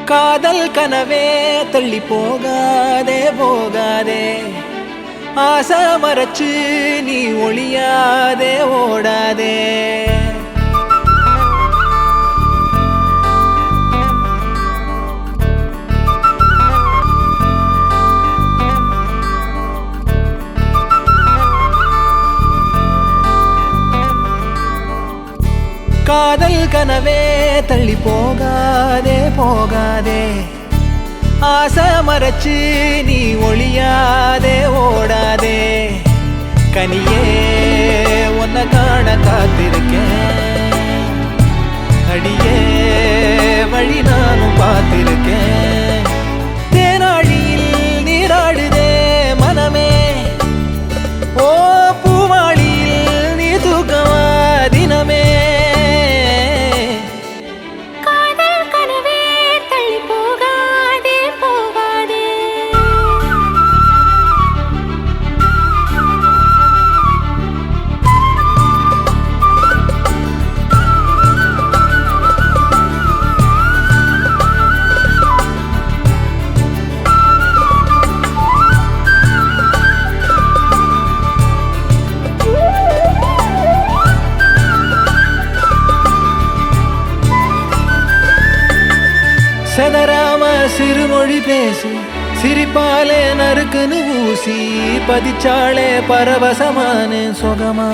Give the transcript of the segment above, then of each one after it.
காதல் கனவே தள்ளி போகாதே போகாதே, ஆசை மறைச்சு நீ ஒளியாதே ஓடாதே. காதல் கனவே தள்ளி போகாதே போகாதே, ஆசை மறைச்சு நீ ஒளியாதே ஓடாதே. கனியே உன்னை காண காத்திருக்கேன், அடியே வழி நானும் பார்த்திருக்கேன். தேனாழியில் நீராடுதே மனமே, ஓ பூமாளியில் நீ தூக்கமா தினமே. செதராம சிறுமொழி பேசி சிரிப்பாலே நறுக்குன்னு ஊசி பதிச்சாளே பரவசமான சொகமா.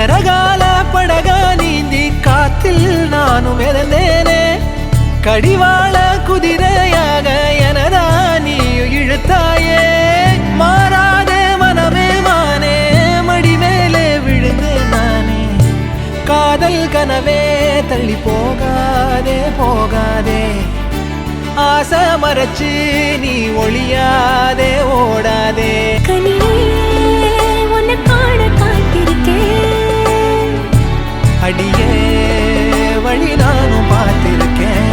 எரகால படகா நீந்தி காத்தில் நானும் இறந்தேனே, கடிவாள குதிரையாக எனதா நீயும் இழுத்தாயே. மாறாதே மனமே மானே, மடி மேலே விழுந்தேன் நானே. காதல் கனவே தள்ளி போகாதே போகாதே, ஆசை மறைச்சு நீ ஒளியாதே ஓடாதே. உன்னை காண காத்திருக்கேன், அடியே வழி நானும் பார்த்திருக்கேன்.